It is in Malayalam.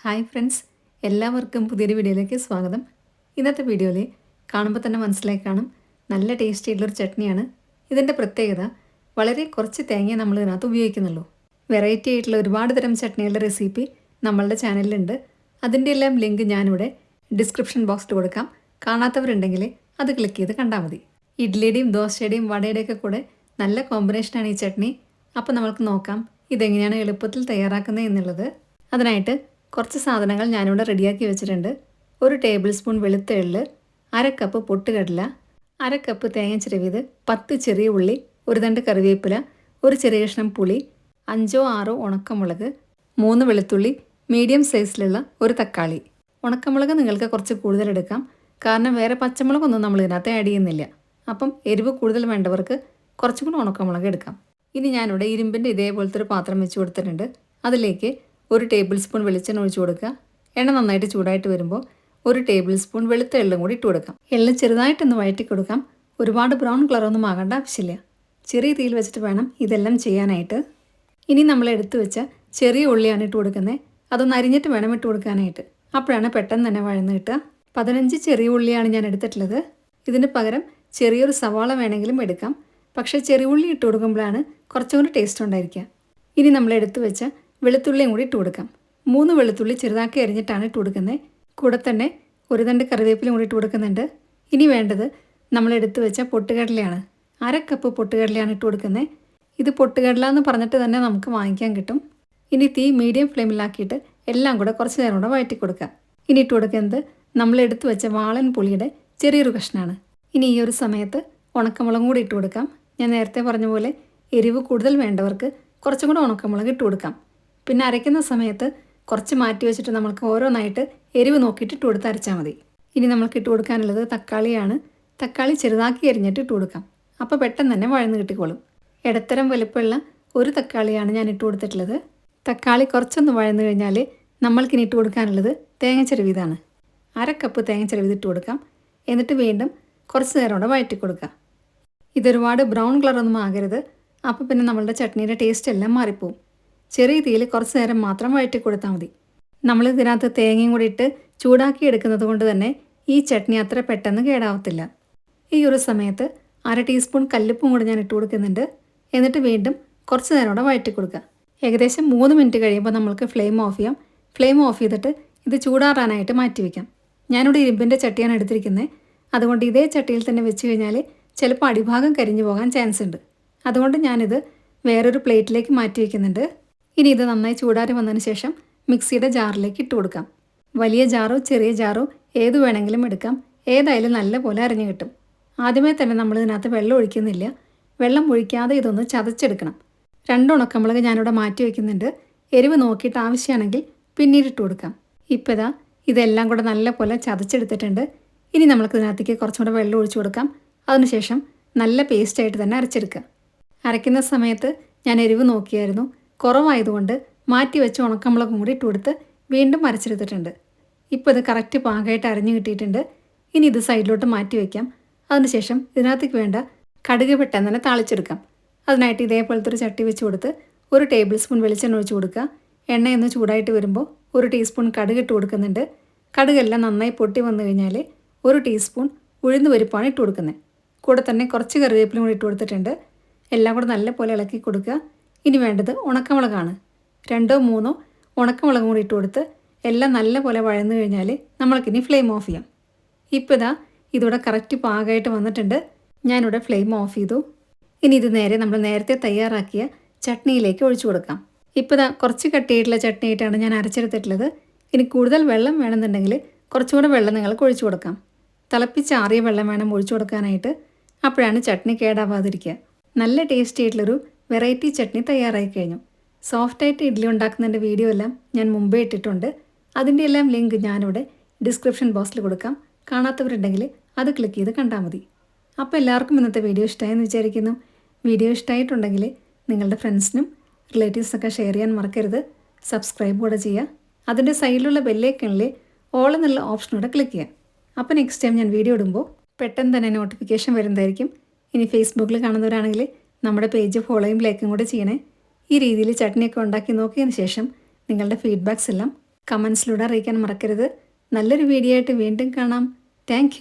ഹായ് ഫ്രണ്ട്സ്, എല്ലാവർക്കും പുതിയൊരു വീഡിയോയിലേക്ക് സ്വാഗതം. ഇന്നത്തെ വീഡിയോയിൽ കാണുമ്പോൾ തന്നെ മനസ്സിലായി കാണും, നല്ല ടേസ്റ്റി ആയിട്ടുള്ളൊരു ചട്നിയാണ്. ഇതിൻ്റെ പ്രത്യേകത വളരെ കുറച്ച് തേങ്ങ നമ്മൾ ഇതിനകത്ത് ഉപയോഗിക്കുന്നുള്ളൂ. വെറൈറ്റി ആയിട്ടുള്ള ഒരുപാട് തരം ചട്നികളുടെ റെസിപ്പി നമ്മളുടെ ചാനലിലുണ്ട്. അതിൻ്റെ എല്ലാം ലിങ്ക് ഞാനിവിടെ ഡിസ്ക്രിപ്ഷൻ ബോക്സിൽ കൊടുക്കാം. കാണാത്തവരുണ്ടെങ്കിൽ അത് ക്ലിക്ക് ചെയ്ത് കണ്ടാൽ മതി. ഇഡ്ലിയുടെയും ദോശയുടെയും വടയുടെയൊക്കെ കൂടെ നല്ല കോമ്പിനേഷനാണ് ഈ ചട്നി. അപ്പോൾ നമുക്ക് നോക്കാം ഇതെങ്ങനെയാണ് എളുപ്പത്തിൽ തയ്യാറാക്കുന്നത് എന്നുള്ളത്. അതിനായിട്ട് കുറച്ച് സാധനങ്ങൾ ഞാനിവിടെ റെഡിയാക്കി വെച്ചിട്ടുണ്ട്. 1 ടേബിൾ സ്പൂൺ വെളുത്ത എള്ള്, 1/2 കപ്പ് പൊട്ടുകടല, 1/2 കപ്പ് തേങ്ങ ചിരവിയത്, 10 ചെറിയ ഉള്ളി, 1 തണ്ട് കറിവേപ്പില, 1 ചെറിയ കഷ്ണം പുളി, 5 6 ഉണക്കമുളക്, 3 വെളുത്തുള്ളി, മീഡിയം സൈസിലുള്ള 1 തക്കാളി. ഉണക്കമുളക് നിങ്ങൾക്ക് കുറച്ച് കൂടുതൽ എടുക്കാം, കാരണം വേറെ പച്ചമുളകൊന്നും നമ്മൾ ഇതിനകത്ത് ആഡ് ചെയ്യുന്നില്ല. അപ്പം എരിവ് കൂടുതൽ വേണ്ടവർക്ക് കുറച്ചും കൂടി ഉണക്കമുളക് എടുക്കാം. ഇനി ഞാനിവിടെ ഇരുമ്പിൻ്റെ ഇതേപോലത്തെ ഒരു പാത്രം വെച്ച് കൊടുത്തിട്ടുണ്ട്. അതിലേക്ക് 1 ടേബിൾ സ്പൂൺ വെളിച്ചെണ്ണ ഒഴിച്ച് കൊടുക്കുക. എണ്ണ നന്നായിട്ട് ചൂടായിട്ട് വരുമ്പോൾ 1 ടേബിൾ സ്പൂൺ വെളുത്ത എള്ളും കൂടി ഇട്ട് കൊടുക്കാം. എള്ള് ചെറുതായിട്ടൊന്ന് വഴറ്റി കൊടുക്കാം. ഒരുപാട് ബ്രൗൺ കളറൊന്നും ആകേണ്ട ആവശ്യമില്ല. ചെറിയ തീയിൽ വെച്ചിട്ട് വേണം ഇതെല്ലാം ചെയ്യാനായിട്ട്. ഇനി നമ്മൾ എടുത്തു വെച്ച ചെറിയ ഉള്ളിയാണ് ഇട്ട് കൊടുക്കുന്നത്. അതൊന്ന് അരിഞ്ഞിട്ട് വേണം ഇട്ട് കൊടുക്കാനായിട്ട്. അപ്പോഴാണ് പെട്ടെന്ന് തന്നെ വഴന്ന് കിട്ടുക. 15 ചെറിയ ഉള്ളിയാണ് ഞാൻ എടുത്തിട്ടുള്ളത്. ഇതിന് പകരം ചെറിയൊരു സവാള വേണമെങ്കിലും എടുക്കാം. പക്ഷേ ചെറിയ ഉള്ളി ഇട്ട് കൊടുക്കുമ്പോഴാണ് കുറച്ചും കൂടി ടേസ്റ്റ് ഉണ്ടായിരിക്കുക. ഇനി നമ്മൾ എടുത്തു വെച്ച വെളുത്തുള്ളിയും കൂടി ഇട്ട് കൊടുക്കാം. 3 വെളുത്തുള്ളി ചെറുതാക്കി അരിഞ്ഞിട്ടാണ് ഇട്ട് കൊടുക്കുന്നത്. കൂടെ തന്നെ 1 തണ്ട് കറിവേപ്പിലും കൂടി ഇട്ട് കൊടുക്കുന്നുണ്ട്. ഇനി വേണ്ടത് നമ്മൾ എടുത്തു വെച്ച പൊട്ടുകടലയാണ്. 1/2 കപ്പ് പൊട്ടുകടലയാണ് ഇട്ട് കൊടുക്കുന്നത്. ഇത് പൊട്ടുകടല എന്ന് പറഞ്ഞിട്ട് തന്നെ നമുക്ക് വാങ്ങിക്കാൻ കിട്ടും. ഇനി തീ മീഡിയം ഫ്ലെയിമിലാക്കിയിട്ട് എല്ലാം കൂടെ കുറച്ച് നേരം കൂടെ വഴറ്റി കൊടുക്കുക. ഇനി ഇട്ട് കൊടുക്കുന്നത് നമ്മൾ എടുത്തു വെച്ച വാളൻ പുളിയുടെ ചെറിയൊരു കഷ്ണമാണ്. ഇനി ഈ ഒരു സമയത്ത് ഉണക്കമുളകും കൂടി ഇട്ട് കൊടുക്കാം. ഞാൻ നേരത്തെ പറഞ്ഞ പോലെ എരിവ് കൂടുതൽ വേണ്ടവർക്ക് കുറച്ചും കൂടെ ഉണക്കമുളക് ഇട്ട് കൊടുക്കാം. പിന്നെ അരയ്ക്കുന്ന സമയത്ത് കുറച്ച് മാറ്റി വെച്ചിട്ട് നമുക്ക് ഓരോന്നായിട്ട് എരിവ് നോക്കിയിട്ട് ഇട്ട് കൊടുത്ത് അരച്ചാൽ മതി. ഇനി നമ്മൾക്ക് ഇട്ട് കൊടുക്കാനുള്ളത് തക്കാളിയാണ്. തക്കാളി ചെറുതാക്കി അരിഞ്ഞിട്ട് ഇട്ട് കൊടുക്കാം. അപ്പോൾ പെട്ടെന്ന് തന്നെ വഴന്ന് കിട്ടിക്കോളും. ഇടത്തരം വലുപ്പമുള്ള 1 തക്കാളിയാണ് ഞാൻ ഇട്ട് കൊടുത്തിട്ടുള്ളത്. തക്കാളി കുറച്ചൊന്ന് വഴന്ന് കഴിഞ്ഞാൽ നമ്മൾക്കിനി ഇട്ട് കൊടുക്കാനുള്ളത് തേങ്ങ ചിരവിയതാണ്. 1/2 കപ്പ് തേങ്ങ ചിരവിയത് ഇട്ട് കൊടുക്കാം. എന്നിട്ട് വീണ്ടും കുറച്ച് നേരം കൂടെ വഴറ്റി കൊടുക്കുക. ഇതൊരുപാട് ബ്രൗൺ കളറൊന്നും ആകരുത്. അപ്പോൾ പിന്നെ നമ്മളുടെ ചട്നിയുടെ ടേസ്റ്റ് എല്ലാം മാറിപ്പോവും. ചെറിയ തീയിൽ കുറച്ച് നേരം മാത്രം വഴറ്റി കൊടുത്താൽ മതി. നമ്മൾ ഇതിനകത്ത് തേങ്ങയും കൂടി ഇട്ട് ചൂടാക്കി എടുക്കുന്നത് കൊണ്ട് തന്നെ ഈ ചട്നി അത്ര പെട്ടെന്ന് കേടാവത്തില്ല. ഈ ഒരു സമയത്ത് 1/2 ടീസ്പൂൺ കല്ലുപ്പും കൂടി ഞാൻ ഇട്ട് കൊടുക്കുന്നുണ്ട്. എന്നിട്ട് വീണ്ടും കുറച്ച് നേരം കൂടെ വഴറ്റി കൊടുക്കുക. ഏകദേശം 3 മിനിറ്റ് കഴിയുമ്പോൾ നമ്മൾക്ക് ഫ്ലെയിം ഓഫ് ചെയ്യാം. ഫ്ലെയിം ഓഫ് ചെയ്തിട്ട് ഇത് ചൂടാറാനായിട്ട് മാറ്റി വയ്ക്കാം. ഞാനിവിടെ ഇരുമ്പിൻ്റെ ചട്ടിയാണ് എടുത്തിരിക്കുന്നത്. അതുകൊണ്ട് ഇതേ ചട്ടിയിൽ തന്നെ വെച്ച് കഴിഞ്ഞാൽ ചിലപ്പോൾ അടിഭാഗം കരിഞ്ഞു പോകാൻ ചാൻസ് ഉണ്ട്. അതുകൊണ്ട് ഞാനിത് വേറൊരു പ്ലേറ്റിലേക്ക് മാറ്റി വയ്ക്കുന്നുണ്ട്. ഇനി ഇത് നന്നായി ചൂടാറി വന്നതിന് ശേഷം മിക്സിയുടെ ജാറിലേക്ക് ഇട്ട് കൊടുക്കാം. വലിയ ജാറോ ചെറിയ ജാറോ ഏത് വേണമെങ്കിലും എടുക്കാം. ഏതായാലും നല്ല പോലെ അരഞ്ഞു കിട്ടും. ആദ്യമേ തന്നെ നമ്മൾ ഇതിനകത്ത് വെള്ളം ഒഴിക്കുന്നില്ല. വെള്ളം ഒഴിക്കാതെ ഇതൊന്ന് ചതച്ചെടുക്കണം. 2 ഉണക്കമുളക് ഞാനിവിടെ മാറ്റി വയ്ക്കുന്നുണ്ട്. എരിവ് നോക്കിയിട്ട് ആവശ്യമാണെങ്കിൽ പിന്നീട് ഇട്ട് കൊടുക്കാം. ഇപ്പോൾ ഇതാ ഇതെല്ലാം കൂടെ നല്ല പോലെ ചതച്ചെടുത്തിട്ടുണ്ട്. ഇനി നമുക്ക് ഇതിനകത്തേക്ക് കുറച്ചും കൂടെ വെള്ളം ഒഴിച്ചു കൊടുക്കാം. അതിനുശേഷം നല്ല പേസ്റ്റായിട്ട് തന്നെ അരച്ചെടുക്കുക. അരയ്ക്കുന്ന സമയത്ത് ഞാൻ എരിവ് നോക്കിയായിരുന്നു. കുറവായതുകൊണ്ട് മാറ്റി വെച്ച് ഉണക്കമുളകും കൂടി ഇട്ട് കൊടുത്ത് വീണ്ടും അരച്ചെടുത്തിട്ടുണ്ട്. ഇപ്പോൾ ഇത് കറക്റ്റ് പാകമായിട്ട് അരഞ്ഞു കിട്ടിയിട്ടുണ്ട്. ഇനി ഇത് സൈഡിലോട്ട് മാറ്റി വയ്ക്കാം. അതിനുശേഷം ഇതിനകത്തേക്ക് വേണ്ട കടുക് പെട്ടെന്ന് തന്നെ താളിച്ചെടുക്കാം. അതിനായിട്ട് ഇതേപോലത്തെ ഒരു ചട്ടി വെച്ച് കൊടുത്ത് 1 ടേബിൾ സ്പൂൺ വെളിച്ചെണ്ണ ഒഴിച്ച് കൊടുക്കുക. എണ്ണയൊന്ന് ചൂടായിട്ട് വരുമ്പോൾ 1 ടീസ്പൂൺ കടുക് ഇട്ട് കൊടുക്കുന്നുണ്ട്. കടുകെല്ലാം നന്നായി പൊട്ടി വന്നു കഴിഞ്ഞാൽ 1 ടീസ്പൂൺ ഉഴുന്ന് പരിപ്പാണ് ഇട്ട് കൊടുക്കുന്നത്. കൂടെ തന്നെ കുറച്ച് കറിവേപ്പിലും കൂടി ഇട്ട് കൊടുത്തിട്ടുണ്ട്. എല്ലാം കൂടെ നല്ല പോലെ ഇളക്കി കൊടുക്കുക. ഇനി വേണ്ടത് ഉണക്കമുളകാണ്. 2 3 ഉണക്കമുളകും കൂടി ഇട്ട് കൊടുത്ത് എല്ലാം നല്ല പോലെ വഴന്നു കഴിഞ്ഞാൽ നമ്മൾക്കിനി ഫ്ലെയിം ഓഫ് ചെയ്യാം. ഇപ്പോൾ ഇതാ ഇതിവിടെ കറക്റ്റ് പാകമായിട്ട് വന്നിട്ടുണ്ട്. ഞാനിവിടെ ഫ്ലെയിം ഓഫ് ചെയ്തു. ഇനി ഇത് നേരെ നമ്മൾ നേരത്തെ തയ്യാറാക്കിയ ചട്നിയിലേക്ക് ഒഴിച്ചു കൊടുക്കാം. ഇപ്പോൾ ഇതാ കുറച്ച് കട്ടിയായിട്ടുള്ള ചട്നിയായിട്ടാണ് ഞാൻ അരച്ചെടുത്തിട്ടുള്ളത്. ഇനി കൂടുതൽ വെള്ളം വേണമെന്നുണ്ടെങ്കിൽ കുറച്ചുകൂടെ വെള്ളം നിങ്ങൾക്ക് ഒഴിച്ചു കൊടുക്കാം. തിളപ്പിച്ചാറിയ വെള്ളം വേണം ഒഴിച്ചു കൊടുക്കാനായിട്ട്. അപ്പോഴാണ് ചട്നി കേടാവാതിരിക്കുക. നല്ല ടേസ്റ്റി ആയിട്ടുള്ളൊരു വെറൈറ്റി ചട്നി തയ്യാറായി കഴിഞ്ഞു. സോഫ്റ്റായിട്ട് ഇഡ്ഡലി ഉണ്ടാക്കുന്നതിൻ്റെ വീഡിയോ എല്ലാം ഞാൻ മുമ്പേ ഇട്ടിട്ടുണ്ട്. അതിൻ്റെ എല്ലാം ലിങ്ക് ഞാനിവിടെ ഡിസ്ക്രിപ്ഷൻ ബോക്സിൽ കൊടുക്കാം. കാണാത്തവരുണ്ടെങ്കിൽ അത് ക്ലിക്ക് ചെയ്ത് കണ്ടാൽ മതി. അപ്പോൾ എല്ലാവർക്കും ഇന്നത്തെ വീഡിയോ ഇഷ്ടമായെന്ന് വിചാരിക്കുന്നു. വീഡിയോ ഇഷ്ടമായിട്ടുണ്ടെങ്കിൽ നിങ്ങളുടെ ഫ്രണ്ട്സിനും റിലേറ്റീവ്സൊക്കെ ഷെയർ ചെയ്യാൻ മറക്കരുത്. സബ്സ്ക്രൈബ് കൂടെ ചെയ്യുക. അതിൻ്റെ സൈഡിലുള്ള ബെല്ലൈക്കണിൽ ഓൾ എന്നുള്ള ഓപ്ഷനൂടെ ക്ലിക്ക് ചെയ്യുക. അപ്പോൾ നെക്സ്റ്റ് ടൈം ഞാൻ വീഡിയോ ഇടുമ്പോൾ പെട്ടെന്ന് തന്നെ നോട്ടിഫിക്കേഷൻ വരുന്നതായിരിക്കും. ഇനി ഫേസ്ബുക്കിൽ കാണുന്നവരാണെങ്കിൽ നമ്മുടെ പേജ് ഫോളോയും ലൈക്കും കൂടെ ചെയ്യണേ. ഈ രീതിയിൽ ചട്നിയൊക്കെ ഉണ്ടാക്കി നോക്കിയതിന് ശേഷം നിങ്ങളുടെ ഫീഡ്ബാക്സ് എല്ലാം കമൻസിലൂടെ അറിയിക്കാൻ മറക്കരുത്. നല്ലൊരു വീഡിയോ ആയിട്ട് വീണ്ടും കാണാം. താങ്ക്